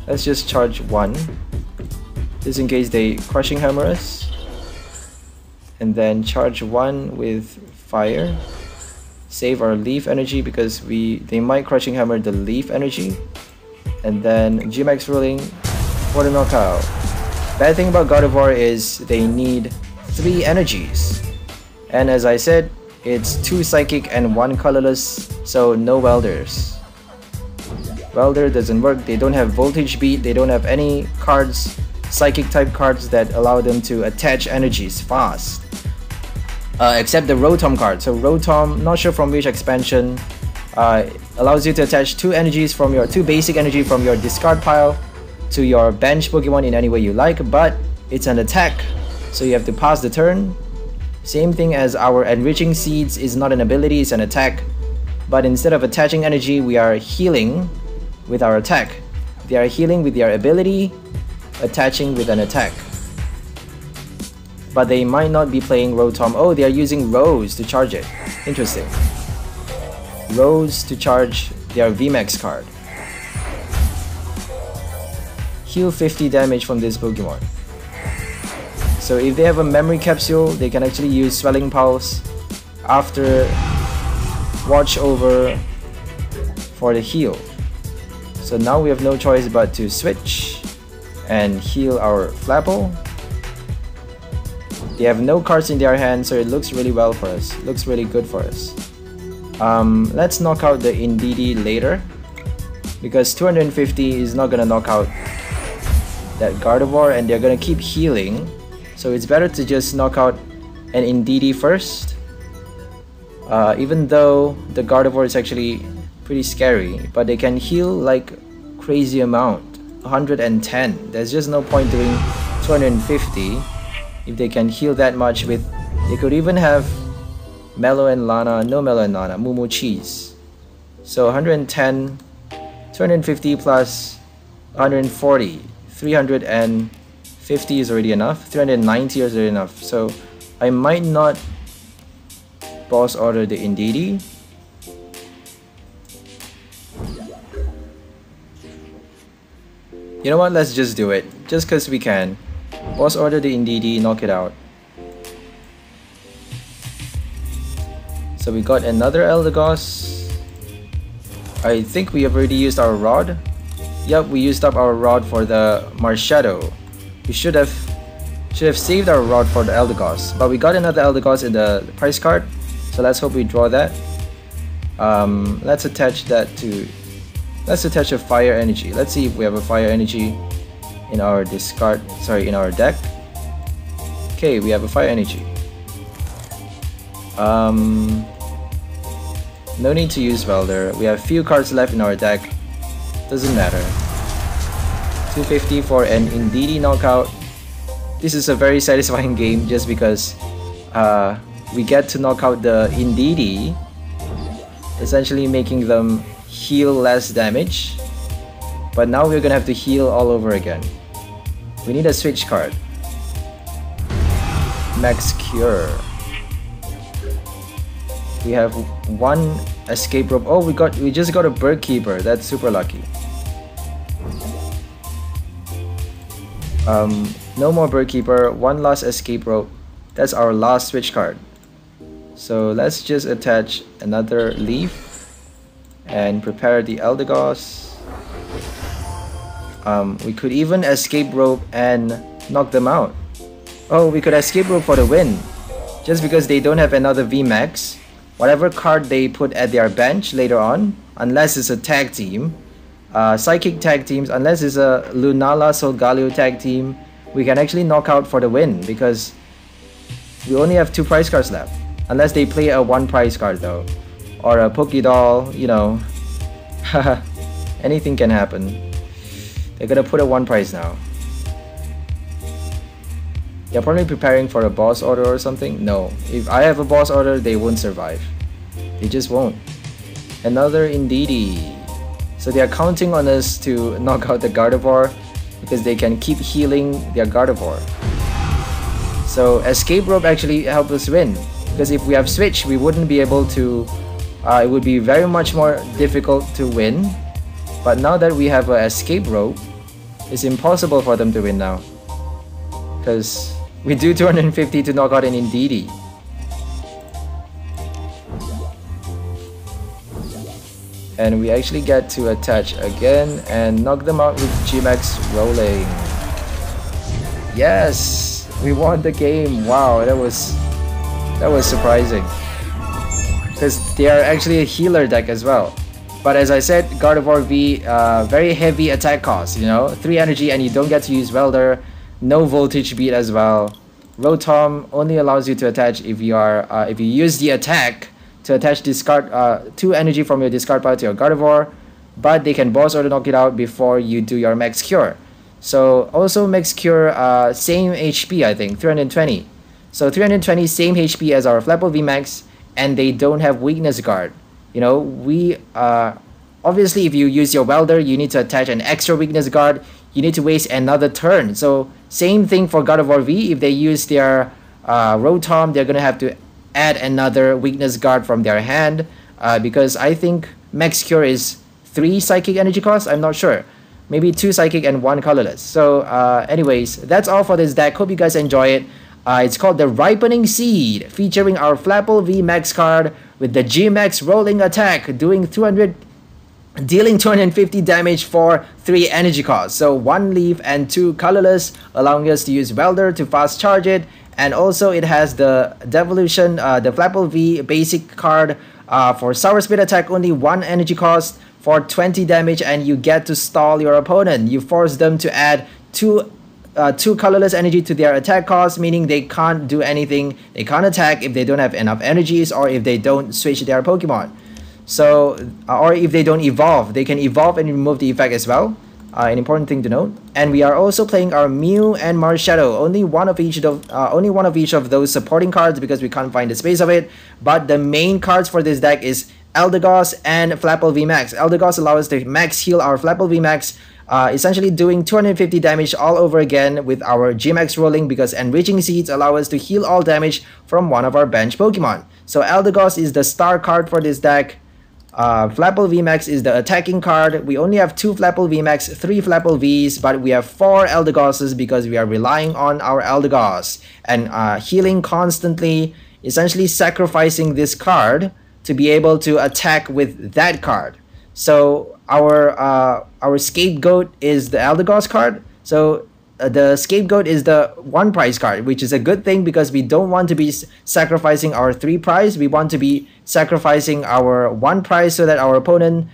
Let's just charge 1 just in case they Crushing Hammer us, and then charge 1 with Fire. Save our Leaf energy because they might Crushing Hammer the Leaf energy, and then G-Max Ruling for the knockout. Bad thing about Gardevoir is they need 3 energies, and as I said, it's 2 psychic and 1 colorless, so no Welders. Welder doesn't work. They don't have Voltage Beat. They don't have any cards, psychic type cards that allow them to attach energies fast. Except the Rotom card. So Rotom, not sure from which expansion, allows you to attach 2 energies from your 2 basic energy from your discard pile to your bench Pokemon in any way you like, but it's an attack, so you have to pass the turn. Same thing as our Enriching Seeds is not an ability, it's an attack. But instead of attaching energy, we are healing with our attack. They are healing with their ability, attaching with an attack. But they might not be playing Rotom. Oh, they are using Rose to charge it. Interesting. Rose to charge their VMAX card. Heal 50 damage from this Pokemon. So if they have a Memory Capsule, they can actually use Swelling Pulse after Watch Over for the heal. So now we have no choice but to switch and heal our Flapple. They have no cards in their hand, so it looks really well for us. Looks really good for us. Let's knock out the Indeedee later, because 250 is not gonna knock out that Gardevoir, and they're gonna keep healing. So it's better to just knock out an Indeedee first. Even though the Gardevoir is actually pretty scary, but they can heal like crazy amount, 110. There's just no point doing 250 if they can heal that much with. They could even have Mellow and Lana, no Mellow and Lana, Mumu Cheese. So 110, 250 plus 140, 350 is already enough, 390 is already enough. So I might not boss order the Indeedee. You know what, let's just do it, just cause we can. Boss order the Indeedee, knock it out. So we got another Eldegoss. I think we have already used our rod. Yep, we used up our rod for the Marshadow. We should have saved our rod for the Eldegoss, but we got another Eldegoss in the price card. So let's hope we draw that. Let's attach that to. Let's attach a fire energy. Let's see if we have a fire energy in our discard. Sorry, in our deck. Okay, we have a fire energy. No need to use Welder. We have few cards left in our deck. Doesn't matter. 250 for an Indeedee knockout. This is a very satisfying game just because we get to knock out the Indeedee, essentially making them heal less damage. But now we're gonna have to heal all over again. We need a switch card. Max Cure. We have one escape rope. Oh, we just got a Bird Keeper. That's super lucky. No more Bird Keeper. One last escape rope. That's our last switch card. So let's just attach another leaf and prepare the Eldegoss. We could even escape rope and knock them out. Oh, we could escape rope for the win. Just because they don't have another VMAX, whatever card they put at their bench later on, unless it's a tag team, psychic tag teams, unless it's a Lunala Solgaleo tag team, we can actually knock out for the win because we only have 2 prize cards left. Unless they play a 1 prize card though, or a Pokédoll, you know. Anything can happen. They're gonna put a 1 prize now. They're probably preparing for a boss order or something. No, if I have a boss order, they won't survive. They just won't. Another Indeedee. So they are counting on us to knock out the Gardevoir because they can keep healing their Gardevoir. So escape rope actually helped us win, because if we have switch, we wouldn't be able to. It would be very much more difficult to win. But now that we have an escape rope, it's impossible for them to win now, because we do 250 to knock out an Indeedee. And we actually get to attach again and knock them out with GMAX rolling. Yes! We won the game! Wow, that was surprising. Because they are actually a healer deck as well. But as I said, Gardevoir V, very heavy attack cost, you know? 3 energy and you don't get to use Welder. No voltage beat as well. Rotom only allows you to attach if you are if you use the attack to attach discard 2 energy from your discard pile to your Gardevoir, but they can boss order knock it out before you do your Max Cure. So also Max Cure, same HP I think, 320. So 320 same HP as our Flapple VMAX, and they don't have weakness guard. You know, we obviously if you use your Welder, you need to attach an extra weakness guard. You need to waste another turn. So same thing for Gardevoir V. If they use their Rotom, they're gonna have to add another weakness guard from their hand, because I think Max Cure is 3 psychic energy cost. I'm not sure, maybe 2 psychic and 1 colorless. So anyways, that's all for this deck. Hope you guys enjoy it. It's called the Ripening Seed, featuring our Flapple VMAX card with the GMAX rolling attack, doing 200 dealing 250 damage for 3 energy costs. So 1 leaf and 2 colorless, allowing us to use Welder to fast charge it. And also it has the Devolution, the Flapple V basic card for Sour Spit attack, only 1 energy cost for 20 damage, and you get to stall your opponent. You force them to add 2 colorless energy to their attack cost, meaning they can't do anything. They can't attack if they don't have enough energies or if they don't switch their Pokemon. So, or if they don't evolve, they can evolve and remove the effect as well. An important thing to note. And we are also playing our Mew and Marshadow. Only one of each of those supporting cards because we can't find the space of it. But the main cards for this deck is Eldegoss and Flapple VMAX. Eldegoss allows us to max heal our Flapple VMAX, essentially doing 250 damage all over again with our GMX rolling, because Enriching Seeds allow us to heal all damage from one of our bench Pokemon. So Eldegoss is the star card for this deck. Flapple VMAX is the attacking card. We only have 2 Flapple VMAX, 3 Flapple Vs, but we have 4 Eldegosses because we are relying on our Eldegoss and healing constantly, essentially sacrificing this card to be able to attack with that card. So our scapegoat is the Eldegoss card. So the scapegoat is the 1 prize card, which is a good thing because we don't want to be sacrificing our 3 prize. We want to be sacrificing our 1 prize so that our opponent,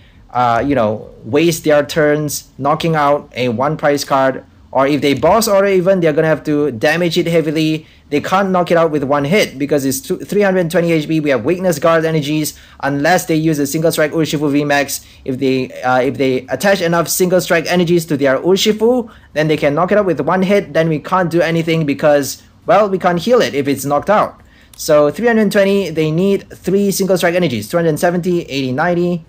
waste their turns knocking out a 1 prize card. Or if they boss or even, they're gonna have to damage it heavily. They can't knock it out with 1 hit because it's 320 HP. We have weakness guard energies unless they use a single strike Urshifu VMAX. If they attach enough single strike energies to their Urshifu, then they can knock it out with 1 hit. Then we can't do anything because, well, we can't heal it if it's knocked out. So 320, they need 3 single strike energies. 270, 80, 90,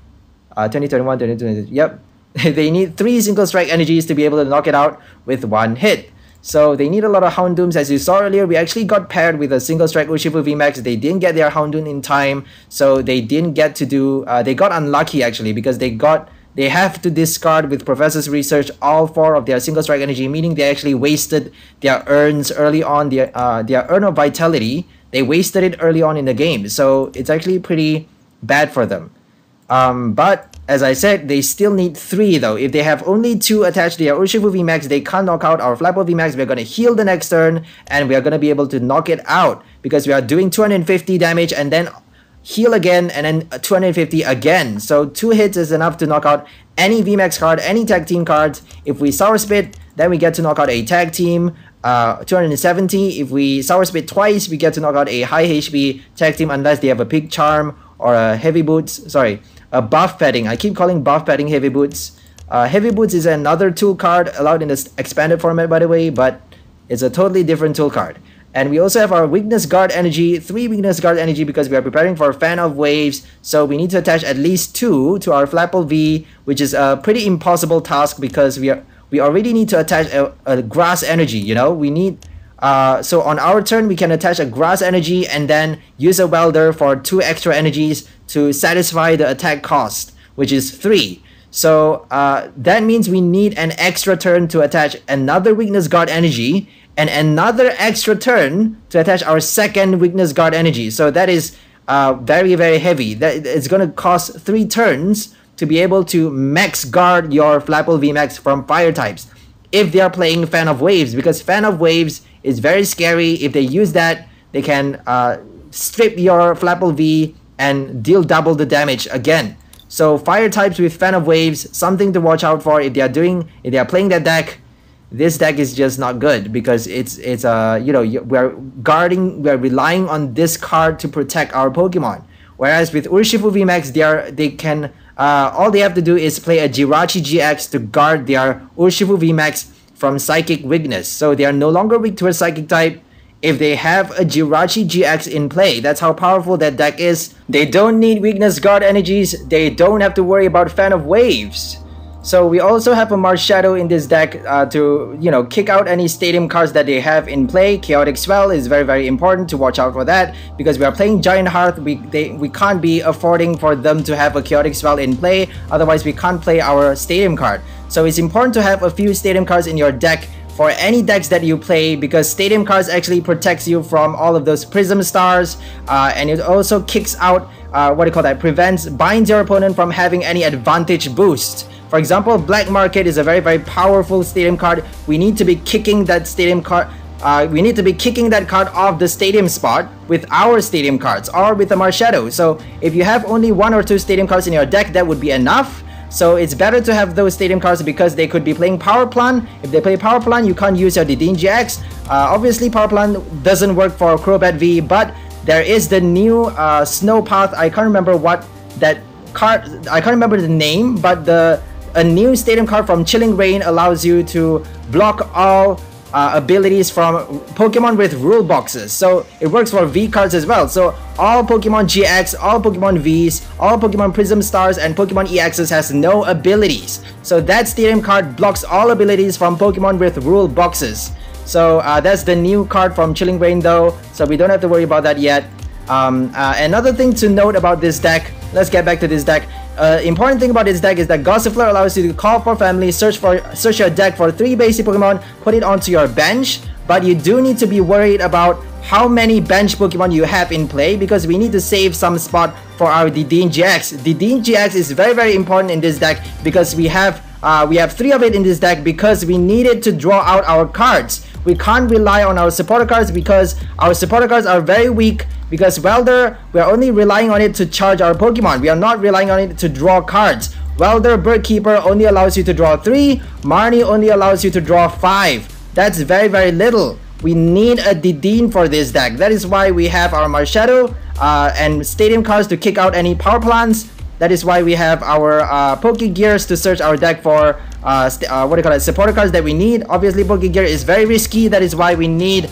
20, 21, 20, 20, yep. They need 3 single strike energies to be able to knock it out with 1 hit. So they need a lot of Houndooms. As you saw earlier, we actually got paired with a single strike Urshifu VMAX. They didn't get their Houndoom in time, so they didn't get to do. They got unlucky actually because they have to discard with Professor's Research all 4 of their single strike energy, meaning they actually wasted their urns early on. Their urn of vitality, they wasted it early on in the game. So it's actually pretty bad for them. But as I said, they still need 3 though. If they have only 2 attached to their Urshifu VMAX, they can't knock out our Flapple VMAX. We're going to heal the next turn and we are going to be able to knock it out because we are doing 250 damage and then heal again and then 250 again. So 2 hits is enough to knock out any VMAX card, any tag team cards. If we Sour Spit, then we get to knock out a tag team. 270. If we Sour Spit twice, we get to knock out a high HP tag team unless they have a Pig Charm or a Heavy Boots. Sorry. A buff padding. I keep calling buff padding Heavy Boots. Heavy Boots is another tool card allowed in this expanded format, by the way, but it's a totally different tool card. And we also have our weakness guard energy, 3 weakness guard energy because we are preparing for Fan of Waves. So we need to attach at least 2 to our Flapple V, which is a pretty impossible task because we already need to attach a grass energy. We need. So on our turn, we can attach a grass energy and then use a Welder for 2 extra energies to satisfy the attack cost, which is 3. So that means we need an extra turn to attach another weakness guard energy and another extra turn to attach our second weakness guard energy. So that is very, very heavy. It's going to cost 3 turns to be able to max guard your Flapple VMAX from fire types if they are playing Fan of Waves, because Fan of Waves is very scary. If they use that, they can strip your Flapple V and deal double the damage again. So fire types with Fan of Waves, something to watch out for if they are playing that deck. This deck is just not good because we're relying on this card to protect our Pokemon. Whereas with Urshifu VMAX, all they have to do is play a Jirachi GX to guard their Urshifu VMAX from Psychic weakness. So they are no longer weak to a Psychic type if they have a Jirachi GX in play. That's how powerful that deck is. They don't need weakness guard energies. They don't have to worry about Fan of Waves. So we also have a Marshadow in this deck to kick out any stadium cards that they have in play. Chaotic Swell is very, very important to watch out for that because we are playing Giant Hearth. We can't be affording for them to have a Chaotic Swell in play. Otherwise, we can't play our stadium card. So it's important to have a few stadium cards in your deck for any decks that you play because stadium cards actually protects you from all of those Prism Stars and it also kicks out binds your opponent from having any advantage boost. For example, Black Market is a very powerful stadium card. We need to be kicking that stadium card. We need to be kicking that card off the stadium spot with our stadium cards or with a Marshadow. So if you have only 1 or 2 stadium cards in your deck, that would be enough. So it's better to have those stadium cards because they could be playing Power Plant. If they play Power Plant, you can't use your Dandelion GX. Obviously, Power Plant doesn't work for Crobat V, but there is the new Snow Path. I can't remember what that card. I can't remember the name, but a new stadium card from Chilling Reign allows you to block all abilities from Pokemon with rule boxes. So it works for V cards as well. So all Pokemon GX, all Pokemon Vs, all Pokemon Prism Stars, and Pokemon EXs has no abilities. So that stadium card blocks all abilities from Pokemon with rule boxes. So that's the new card from Chilling Reign though, so we don't have to worry about that yet. Another thing to note about this deck, let's get back to this deck. Important thing about this deck is that Gossifleur allows you to call for family, search your deck for 3 basic Pokemon, put it onto your bench, but you do need to be worried about how many bench Pokemon you have in play because we need to save some spot for our Dandelion GX. Dandelion GX is very important in this deck because we have 3 of it in this deck because we needed to draw out our cards. We can't rely on our supporter cards because our supporter cards are very weak. Because Welder, we are only relying on it to charge our Pokemon. We are not relying on it to draw cards. Welder Birdkeeper only allows you to draw 3. Marnie only allows you to draw 5. That's very little. We need a Dandelion for this deck. That is why we have our Marshadow and Stadium cards to kick out any Power Plants. That is why we have our Pokegears to search our deck for supporter cards that we need. Obviously, Pokegear is very risky. That is why we need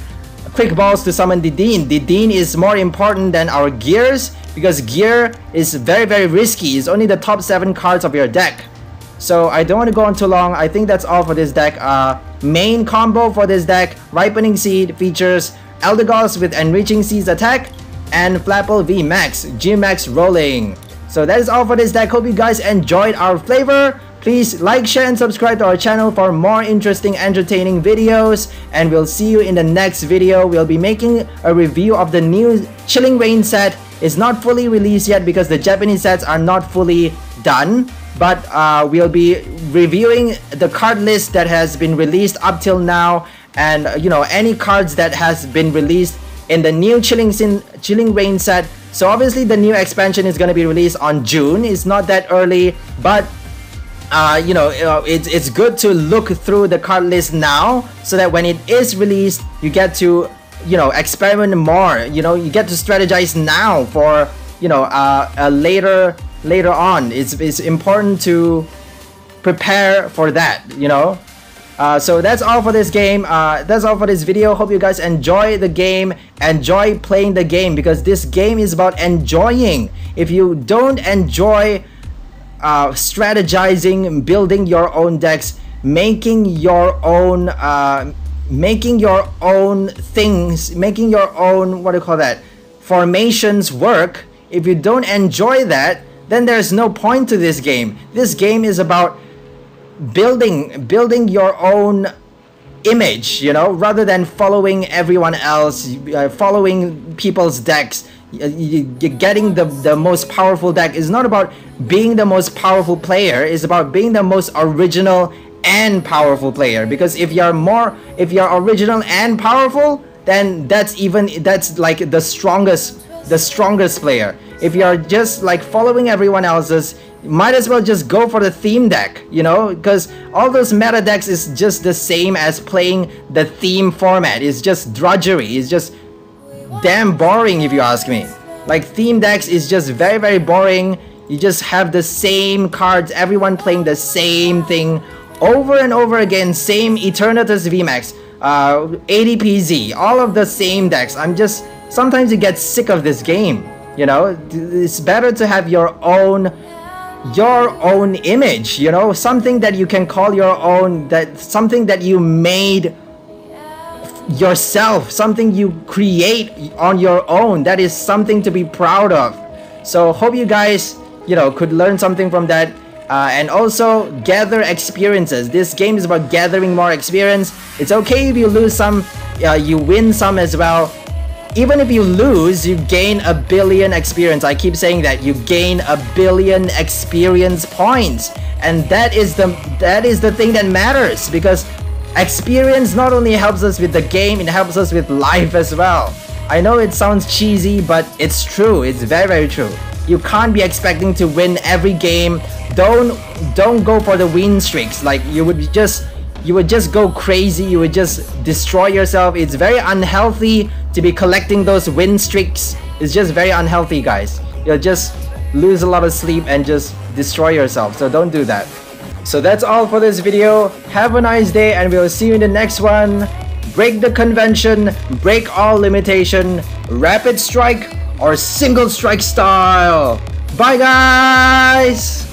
Quick Balls to summon Dandelion. Dandelion is more important than our Gears because Gear is very risky. It's only the top 7 cards of your deck. So I don't want to go on too long. I think that's all for this deck. Main combo for this deck, Ripening Seed features Eldegoss with Enriching Seeds attack and Flapple VMAX, G-Max rolling. So that is all for this deck. Hope you guys enjoyed our flavor. Please like, share, and subscribe to our channel for more interesting, entertaining videos. And we'll see you in the next video. We'll be making a review of the new Chilling Reign set. It's not fully released yet because the Japanese sets are not fully done. But we'll be reviewing the card list that has been released up till now. And, any cards that has been released in the new Chilling Reign set. So obviously the new expansion is going to be released on June. It's not that early, but it's good to look through the card list now so that when it is released, you get to, experiment more. You get to strategize now for, later on. It's important to prepare for that, So that's all for this game. That's all for this video. Hope you guys enjoy the game. Enjoy playing the game because this game is about enjoying. If you don't enjoy strategizing, building your own decks, making your own things, making your own formations work, if you don't enjoy that, then there's no point to this game. This game is about building your own image, rather than following everyone else, following people's decks. Getting the most powerful deck is not about being the most powerful player. It's about being the most original and powerful player. Because if you're original and powerful, then that's like the strongest player. If you're just like following everyone else's, might as well just go for the theme deck, because all those meta decks is just the same as playing the theme format. It's just drudgery. It's just damn boring if you ask me. Like theme decks is just very boring. You just have the same cards, everyone playing the same thing over and over again, same Eternatus VMAX, ADPZ, all of the same decks. Sometimes you get sick of this game, It's better to have your own image, something that you can call your own, something that you made yourself, something you create on your own. That is something to be proud of. So hope you guys could learn something from that, and also gather experiences. This game is about gathering more experience. It's okay if you lose some, you win some as well. even if you lose, you gain a billion experience. I keep saying that you gain a billion experience points, and that is the thing that matters, because experience not only helps us with the game, it helps us with life as well. I know it sounds cheesy, but it's true. It's very, very true. You can't be expecting to win every game. Don't go for the win streaks. Like you would just go crazy. You would just destroy yourself. It's very unhealthy to be collecting those win streaks. It's just very unhealthy, guys. You'll just lose a lot of sleep and just destroy yourself. So don't do that. So that's all for this video. Have a nice day, and we'll see you in the next one. Break the convention, break all limitation, rapid strike or single strike style. Bye guys!